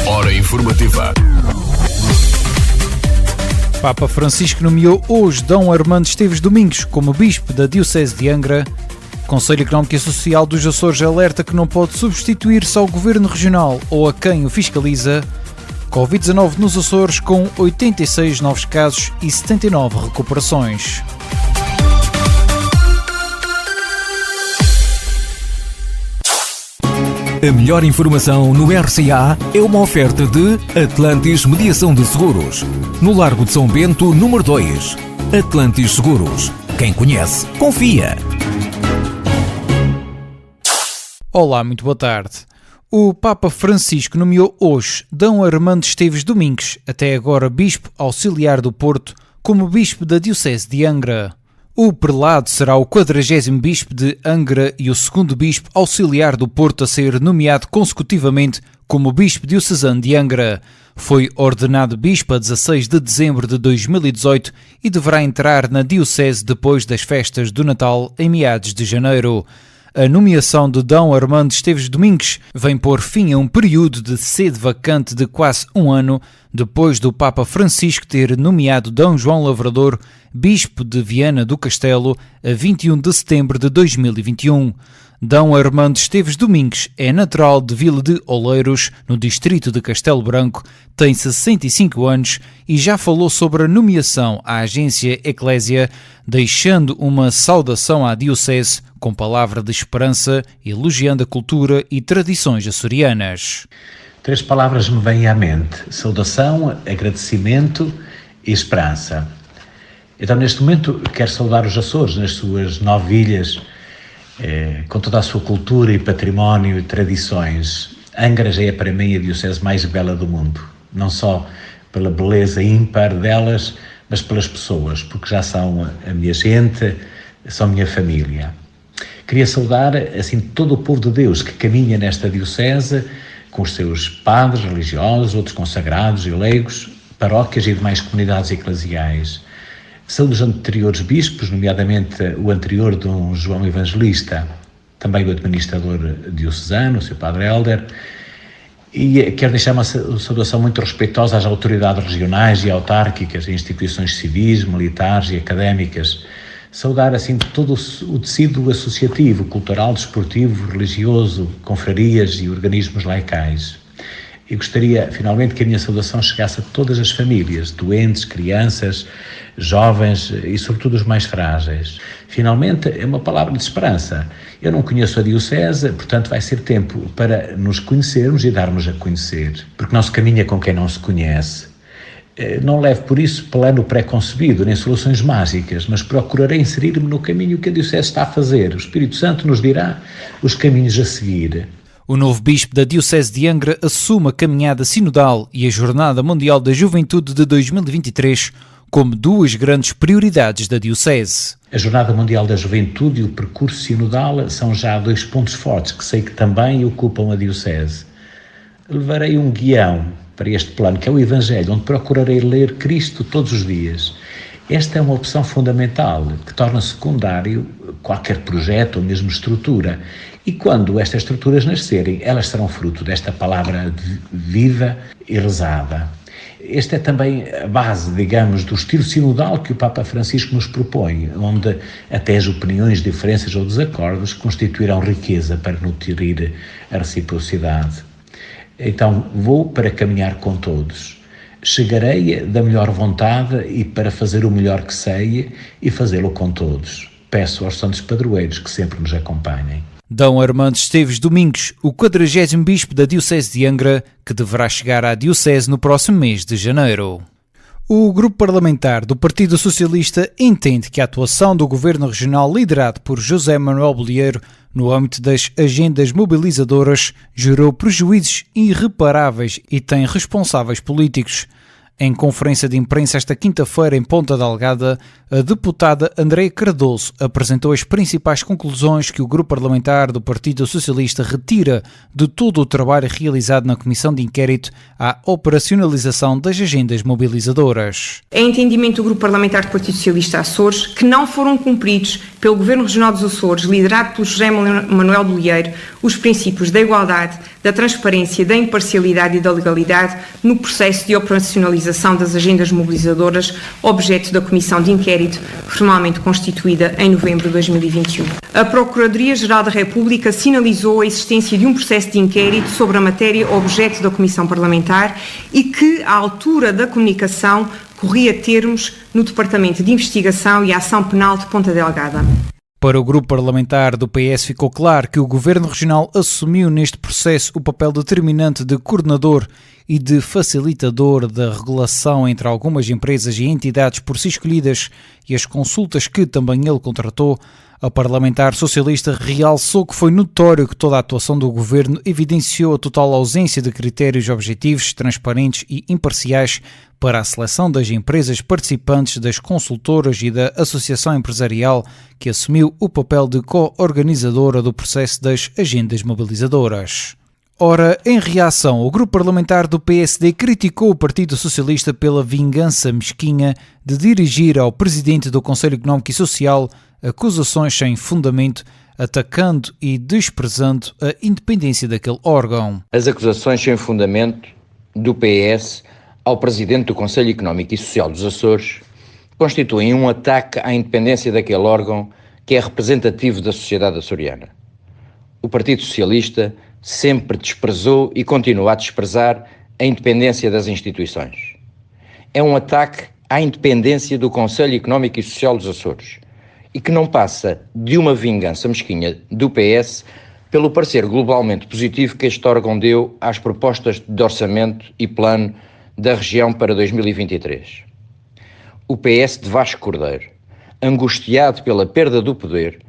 Hora informativa. Papa Francisco nomeou hoje Dom Armando Esteves Domingos como bispo da Diocese de Angra. Conselho Económico e Social dos Açores alerta que não pode substituir-se ao Governo Regional ou a quem o fiscaliza. Covid-19 nos Açores com 86 novos casos e 79 recuperações. A melhor informação no RCA é uma oferta de Atlantis Mediação de Seguros. No Largo de São Bento, número 2. Atlantis Seguros. Quem conhece, confia. Olá, muito boa tarde. O Papa Francisco nomeou hoje Dom Armando Esteves Domingos, até agora Bispo Auxiliar do Porto, como Bispo da Diocese de Angra. O prelado será o 40º Bispo de Angra e o 2º Bispo Auxiliar do Porto a ser nomeado consecutivamente como Bispo diocesano de Angra. Foi ordenado Bispo a 16 de dezembro de 2018 e deverá entrar na Diocese depois das festas do Natal em meados de janeiro. A nomeação de Dom Armando Esteves Domingos vem pôr fim a um período de sede vacante de quase um ano, depois do Papa Francisco ter nomeado Dom João Lavrador, Bispo de Viana do Castelo, a 21 de setembro de 2021. Dom Armando Esteves Domingos é natural de Vila de Oleiros, no distrito de Castelo Branco, tem 65 anos e já falou sobre a nomeação à agência Eclésia, deixando uma saudação à Diocese com palavra de esperança, elogiando a cultura e tradições açorianas. 3 palavras me vêm à mente: saudação, agradecimento e esperança. Então, neste momento, quero saudar os Açores nas suas 9 ilhas, com toda a sua cultura e património e tradições. Angra já é para mim a diocese mais bela do mundo, não só pela beleza ímpar delas, mas pelas pessoas, porque já são a minha gente, são a minha família. Queria saudar, assim, todo o povo de Deus que caminha nesta diocese, com os seus padres religiosos, outros consagrados e leigos, paróquias e demais comunidades eclesiais. São dos anteriores bispos, nomeadamente o anterior Dom João Evangelista, também o administrador diocesano, o seu padre Helder, e quero deixar uma saudação muito respeitosa às autoridades regionais e autárquicas, instituições civis, militares e académicas. Saudar, assim, todo o tecido associativo, cultural, desportivo, religioso, confrarias e organismos laicais. E gostaria, finalmente, que a minha saudação chegasse a todas as famílias, doentes, crianças, jovens e, sobretudo, os mais frágeis. Finalmente, é uma palavra de esperança. Eu não conheço a Diocese, portanto, vai ser tempo para nos conhecermos e darmos a conhecer, porque não se caminha com quem não se conhece. Não levo por isso plano pré-concebido, nem soluções mágicas, mas procurarei inserir-me no caminho que a Diocese está a fazer. O Espírito Santo nos dirá os caminhos a seguir. O novo Bispo da Diocese de Angra assume a caminhada sinodal e a Jornada Mundial da Juventude de 2023 como 2 grandes prioridades da Diocese. A Jornada Mundial da Juventude e o percurso sinodal são já 2 pontos fortes que sei que também ocupam a Diocese. Levarei um guião para este plano, que é o Evangelho, onde procurarei ler Cristo todos os dias. Esta é uma opção fundamental, que torna secundário qualquer projeto ou mesmo estrutura. E quando estas estruturas nascerem, elas serão fruto desta palavra viva e rezada. Esta é também a base, digamos, do estilo sinodal que o Papa Francisco nos propõe, onde até as opiniões, diferenças ou desacordos constituirão riqueza para nutrir a reciprocidade. Então, vou para caminhar com todos. Chegarei da melhor vontade e para fazer o melhor que sei e fazê-lo com todos. Peço aos santos padroeiros que sempre nos acompanhem. Dom Armando Esteves Domingos, o 40º Bispo da Diocese de Angra, que deverá chegar à Diocese no próximo mês de janeiro. O grupo parlamentar do Partido Socialista entende que a atuação do Governo Regional liderado por José Manuel Bolieiro no âmbito das agendas mobilizadoras gerou prejuízos irreparáveis e tem responsáveis políticos. Em conferência de imprensa esta quinta-feira em Ponta Delgada, a deputada Andréia Cardoso apresentou as principais conclusões que o grupo parlamentar do Partido Socialista retira de todo o trabalho realizado na Comissão de Inquérito à operacionalização das agendas mobilizadoras. É entendimento do grupo parlamentar do Partido Socialista Açores que não foram cumpridos pelo Governo Regional dos Açores, liderado pelo José Manuel Bolieiro, os princípios da igualdade, da transparência, da imparcialidade e da legalidade no processo de operacionalização das agendas mobilizadoras, objeto da Comissão de Inquérito, formalmente constituída em novembro de 2021. A Procuradoria-Geral da República sinalizou a existência de um processo de inquérito sobre a matéria objeto da Comissão Parlamentar e que, à altura da comunicação, corria termos no Departamento de Investigação e Ação Penal de Ponta Delgada. Para o grupo parlamentar do PS ficou claro que o Governo Regional assumiu neste processo o papel determinante de coordenador e de facilitador da regulação entre algumas empresas e entidades por si escolhidas e as consultas que também ele contratou. A parlamentar socialista realçou que foi notório que toda a atuação do governo evidenciou a total ausência de critérios objetivos, transparentes e imparciais para a seleção das empresas participantes, das consultoras e da associação empresarial que assumiu o papel de co-organizadora do processo das agendas mobilizadoras. Ora, em reação, o grupo parlamentar do PSD criticou o Partido Socialista pela vingança mesquinha de dirigir ao presidente do Conselho Económico e Social acusações sem fundamento, atacando e desprezando a independência daquele órgão. As acusações sem fundamento do PS ao presidente do Conselho Económico e Social dos Açores constituem um ataque à independência daquele órgão que é representativo da sociedade açoriana. O Partido Socialista sempre desprezou e continua a desprezar a independência das instituições. É um ataque à independência do Conselho Económico e Social dos Açores e que não passa de uma vingança mesquinha do PS pelo parecer globalmente positivo que este órgão deu às propostas de orçamento e plano da região para 2023. O PS de Vasco Cordeiro, angustiado pela perda do poder,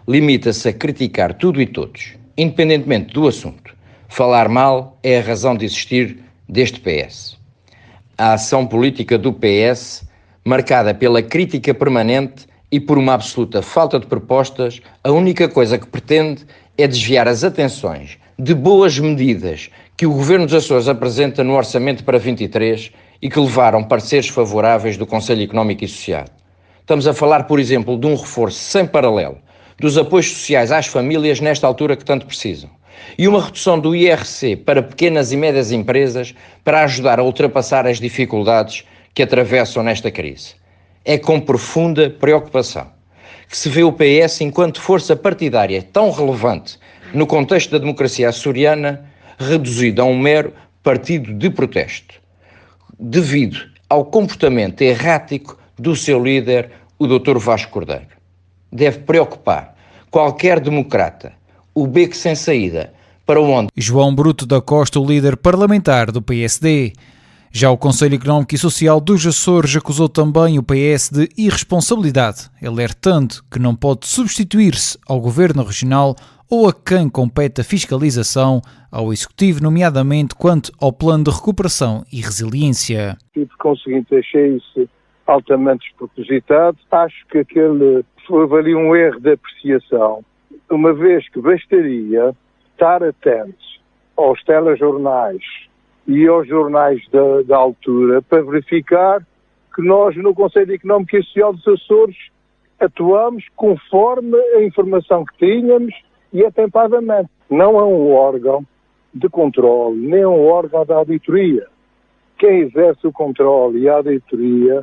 limita-se a criticar tudo e todos, independentemente do assunto. Falar mal é a razão de existir deste PS. A ação política do PS, marcada pela crítica permanente e por uma absoluta falta de propostas, a única coisa que pretende é desviar as atenções de boas medidas que o Governo dos Açores apresenta no Orçamento para 23 e que levaram pareceres favoráveis do Conselho Económico e Social. Estamos a falar, por exemplo, de um reforço sem paralelo dos apoios sociais às famílias nesta altura que tanto precisam e uma redução do IRC para pequenas e médias empresas para ajudar a ultrapassar as dificuldades que atravessam nesta crise. É com profunda preocupação que se vê o PS enquanto força partidária tão relevante no contexto da democracia açoriana reduzido a um mero partido de protesto, devido ao comportamento errático do seu líder, o Dr. Vasco Cordeiro. Deve preocupar qualquer democrata o beco sem saída para onde... João Bruto da Costa, o líder parlamentar do PSD. Já o Conselho Económico e Social dos Açores acusou também o PS de irresponsabilidade, alertando que não pode substituir-se ao Governo Regional ou a quem compete a fiscalização, ao Executivo, nomeadamente quanto ao Plano de Recuperação e Resiliência. E por conseguinte achei isso altamente despropositado. Acho que houve ali um erro de apreciação, uma vez que bastaria estar atentos aos telejornais e aos jornais da altura para verificar que nós no Conselho Económico e Social dos Açores atuamos conforme a informação que tínhamos e atempadamente. Não é um órgão de controle, nem um órgão da auditoria. Quem exerce o controle e a auditoria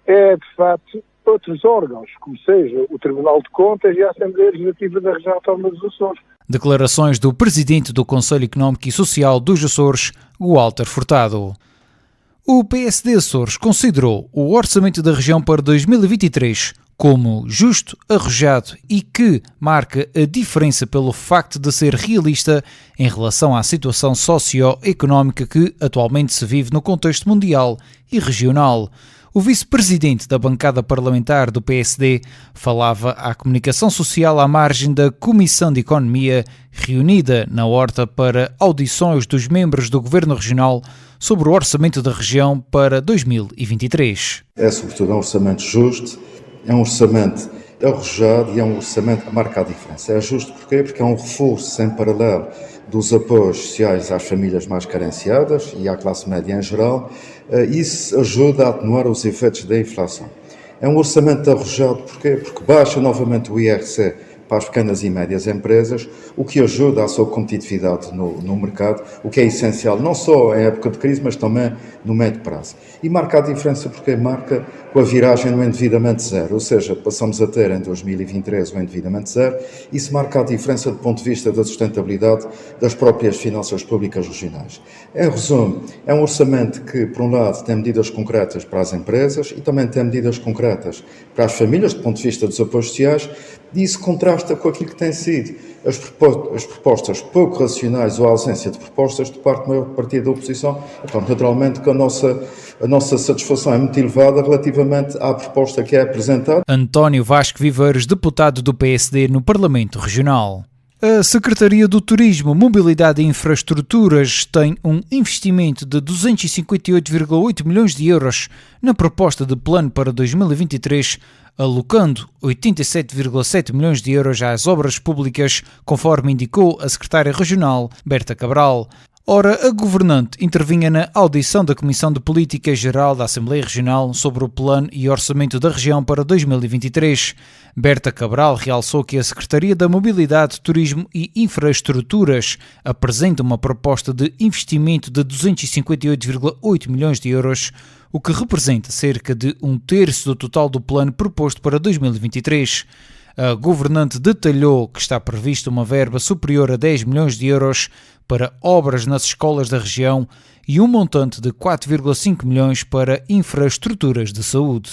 é, de facto, outros órgãos, como seja o Tribunal de Contas e a Assembleia Legislativa da Região Autónoma dos Açores. Declarações do Presidente do Conselho Económico e Social dos Açores, Walter Furtado. O PSD Açores considerou o orçamento da região para 2023 como justo, arrojado e que marca a diferença pelo facto de ser realista em relação à situação socio-económica que atualmente se vive no contexto mundial e regional. O vice-presidente da bancada parlamentar do PSD falava à comunicação social à margem da Comissão de Economia reunida na Horta para audições dos membros do Governo Regional sobre o orçamento da região para 2023. É sobretudo um orçamento justo, é um orçamento arrojado e é um orçamento que marca a diferença. É justo porquê? Porque é um reforço sem paralelo dos apoios sociais às famílias mais carenciadas e à classe média em geral. Isso ajuda a atenuar os efeitos da inflação. É um orçamento arrojado, porquê? Porque baixa novamente o IRC para as pequenas e médias empresas, o que ajuda à sua competitividade no mercado, o que é essencial não só em época de crise, mas também no médio prazo. E marca a diferença porque marca com a viragem no endividamento zero, ou seja, passamos a ter em 2023 o endividamento zero, isso marca a diferença do ponto de vista da sustentabilidade das próprias finanças públicas regionais. Em resumo, é um orçamento que, por um lado, tem medidas concretas para as empresas e também tem medidas concretas para as famílias, do ponto de vista dos apoios sociais, e isso contrasta com aquilo que têm sido as propostas pouco racionais ou a ausência de propostas de parte do maior partido da oposição. Então, naturalmente, que a nossa satisfação é muito elevada relativamente à proposta que é apresentada. António Vasco Viveiros, deputado do PSD no Parlamento Regional. A Secretaria do Turismo, Mobilidade e Infraestruturas tem um investimento de 258,8 milhões de euros na proposta de plano para 2023, alocando 87,7 milhões de euros às obras públicas, conforme indicou a secretária regional, Berta Cabral. Ora, a governante intervinha na audição da Comissão de Política Geral da Assembleia Regional sobre o plano e orçamento da região para 2023. Berta Cabral realçou que a Secretaria da Mobilidade, Turismo e Infraestruturas apresenta uma proposta de investimento de 258,8 milhões de euros, o que representa cerca de 1/3 do total do plano proposto para 2023. A governante detalhou que está prevista uma verba superior a 10 milhões de euros para obras nas escolas da região e um montante de 4,5 milhões para infraestruturas de saúde.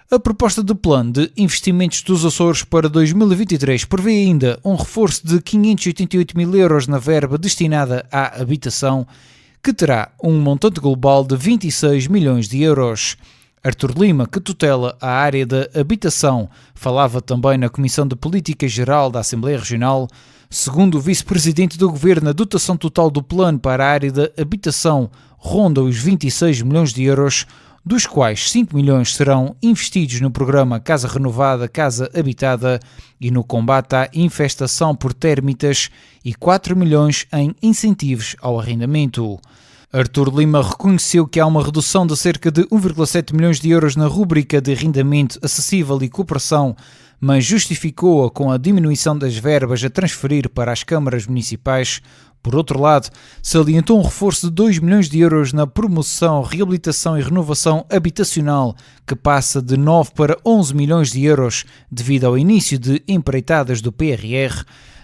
A proposta de plano de investimentos dos Açores para 2023 prevê ainda um reforço de 588 mil euros na verba destinada à habitação, que terá um montante global de 26 milhões de euros. Artur Lima, que tutela a área da habitação, falava também na Comissão de Política Geral da Assembleia Regional. Segundo o vice-presidente do Governo, a dotação total do plano para a área da habitação ronda os 26 milhões de euros, dos quais 5 milhões serão investidos no programa Casa Renovada, Casa Habitada e no combate à infestação por térmitas e 4 milhões em incentivos ao arrendamento. Artur Lima reconheceu que há uma redução de cerca de 1,7 milhões de euros na rúbrica de arrendamento acessível e cooperação, mas justificou-a com a diminuição das verbas a transferir para as câmaras municipais. Por outro lado, salientou um reforço de 2 milhões de euros na promoção, reabilitação e renovação habitacional, que passa de 9 para 11 milhões de euros devido ao início de empreitadas do PRR.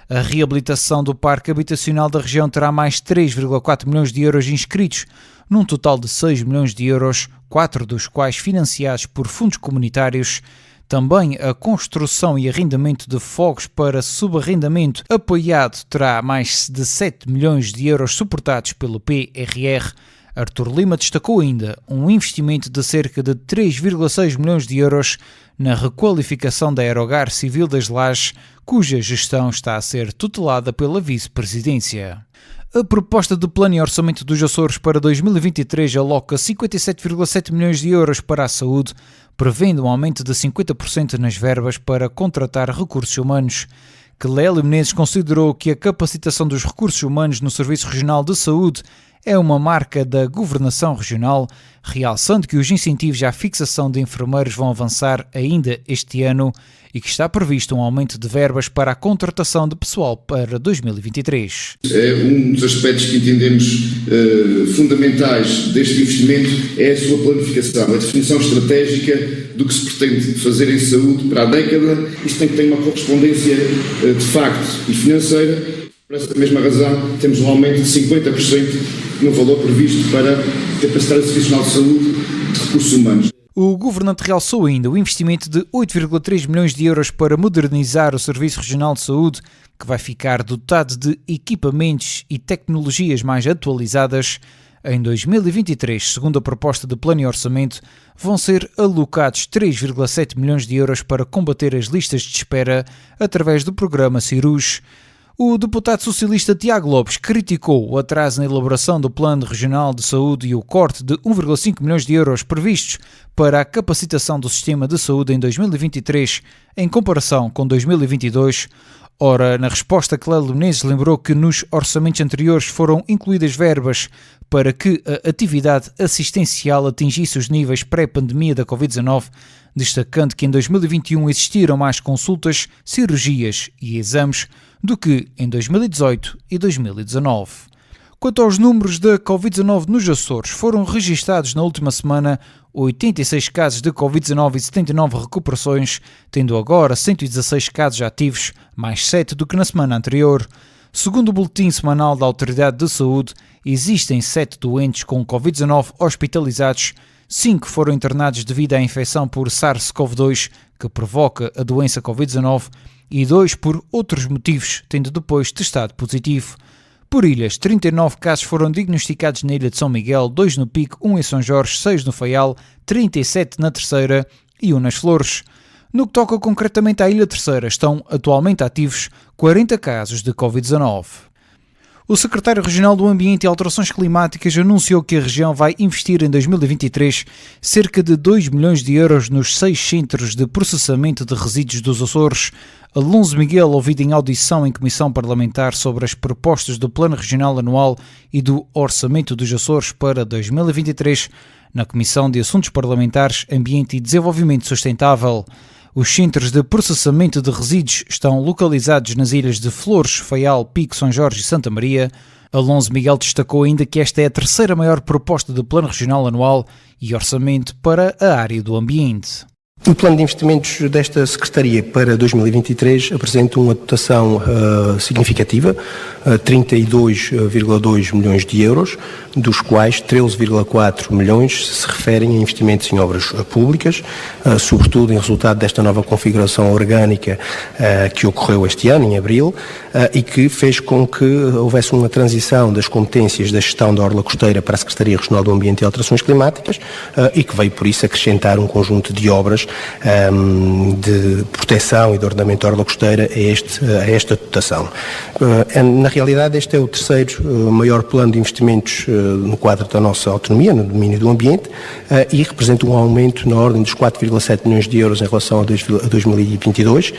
A reabilitação do parque habitacional da região terá mais 3,4 milhões de euros inscritos, num total de 6 milhões de euros, 4 dos quais financiados por fundos comunitários. Também a construção e arrendamento de fogos para subarrendamento apoiado terá mais de 7 milhões de euros suportados pelo PRR. Artur Lima destacou ainda um investimento de cerca de 3,6 milhões de euros na requalificação da Aerogar Civil das Lajes, cuja gestão está a ser tutelada pela vice-presidência. A proposta de plano e orçamento dos Açores para 2023 aloca 57,7 milhões de euros para a saúde, prevendo um aumento de 50% nas verbas para contratar recursos humanos. Clélio Menezes considerou que a capacitação dos recursos humanos no Serviço Regional de Saúde é uma marca da governação regional, realçando que os incentivos à fixação de enfermeiros vão avançar ainda este ano e que está previsto um aumento de verbas para a contratação de pessoal para 2023. Um dos aspectos que entendemos fundamentais deste investimento é a sua planificação, a definição estratégica do que se pretende fazer em saúde para a década. Isto tem que ter uma correspondência de facto e financeira. Por essa mesma razão, temos um aumento de 50% no valor previsto para capacitar o Serviço Nacional de Saúde de recursos humanos. O governante realçou ainda o investimento de 8,3 milhões de euros para modernizar o Serviço Regional de Saúde, que vai ficar dotado de equipamentos e tecnologias mais atualizadas. Em 2023, segundo a proposta de plano e orçamento, vão ser alocados 3,7 milhões de euros para combater as listas de espera através do programa Cirus. O deputado socialista Tiago Lopes criticou o atraso na elaboração do Plano Regional de Saúde e o corte de 1,5 milhões de euros previstos para a capacitação do sistema de saúde em 2023, em comparação com 2022, Ora, na resposta, Clélia Menezes lembrou que nos orçamentos anteriores foram incluídas verbas para que a atividade assistencial atingisse os níveis pré-pandemia da Covid-19, destacando que em 2021 existiram mais consultas, cirurgias e exames do que em 2018 e 2019. Quanto aos números da Covid-19 nos Açores, foram registados na última semana 86 casos de Covid-19 e 79 recuperações, tendo agora 116 casos ativos, mais 7 do que na semana anterior. Segundo o boletim semanal da Autoridade de Saúde, existem 7 doentes com Covid-19 hospitalizados, 5 foram internados devido à infecção por SARS-CoV-2, que provoca a doença Covid-19, e 2 por outros motivos, tendo depois testado positivo. Por ilhas, 39 casos foram diagnosticados na Ilha de São Miguel, 2 no Pico, 1 em São Jorge, 6 no Faial, 37 na Terceira e 1 nas Flores. No que toca concretamente à Ilha Terceira, estão atualmente ativos 40 casos de Covid-19. O secretário regional do Ambiente e Alterações Climáticas anunciou que a região vai investir em 2023 cerca de 2 milhões de euros nos 6 centros de processamento de resíduos dos Açores. Alonso Miguel, ouvido em audição em comissão parlamentar sobre as propostas do Plano Regional Anual e do Orçamento dos Açores para 2023, na Comissão de Assuntos Parlamentares, Ambiente e Desenvolvimento Sustentável. Os centros de processamento de resíduos estão localizados nas ilhas de Flores, Faial, Pico, São Jorge e Santa Maria. Alonso Miguel destacou ainda que esta é a terceira maior proposta do Plano Regional Anual e Orçamento para a área do ambiente. O plano de investimentos desta Secretaria para 2023 apresenta uma dotação significativa, 32,2 milhões de euros, dos quais 13,4 milhões se referem a investimentos em obras públicas, sobretudo em resultado desta nova configuração orgânica que ocorreu este ano, em abril, e que fez com que houvesse uma transição das competências da gestão da orla costeira para a Secretaria Regional do Ambiente e Alterações Climáticas e que veio, por isso, acrescentar um conjunto de obras de proteção e de ordenamento da orla costeira a esta dotação. Na realidade, este é o terceiro maior plano de investimentos no quadro da nossa autonomia, no domínio do ambiente, e representa um aumento na ordem dos 4,7 milhões de euros em relação a 2022,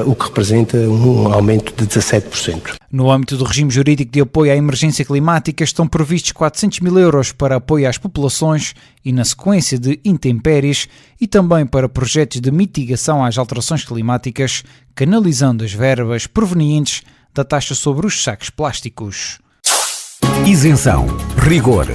o que representa um aumento de 17%. No âmbito do regime jurídico de apoio à emergência climática, estão previstos 400 mil euros para apoio às populações e na sequência de intempéries e também para projetos de mitigação às alterações climáticas, canalizando as verbas provenientes da taxa sobre os sacos plásticos. Isenção, rigor,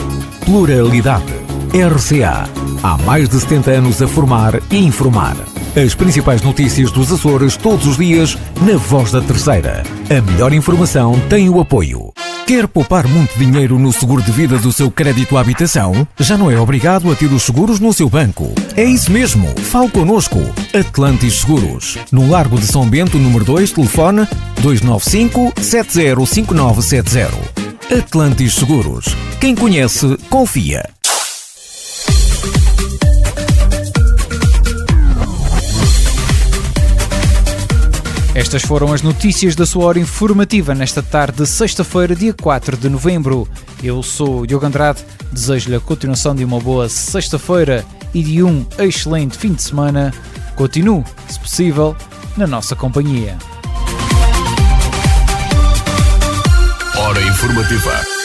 pluralidade. RCA. Há mais de 70 anos a formar e informar. As principais notícias dos Açores todos os dias na Voz da Terceira. A melhor informação tem o apoio. Quer poupar muito dinheiro no seguro de vida do seu crédito à habitação? Já não é obrigado a ter os seguros no seu banco. É isso mesmo. Fale connosco. Atlantis Seguros. No Largo de São Bento, número 2, telefone 295 705970. Atlantis Seguros. Quem conhece, confia. Estas foram as notícias da sua hora informativa nesta tarde de sexta-feira, dia 4 de novembro. Eu sou Diogo Andrade, desejo-lhe a continuação de uma boa sexta-feira e de um excelente fim de semana. Continue, se possível, na nossa companhia. Hora informativa.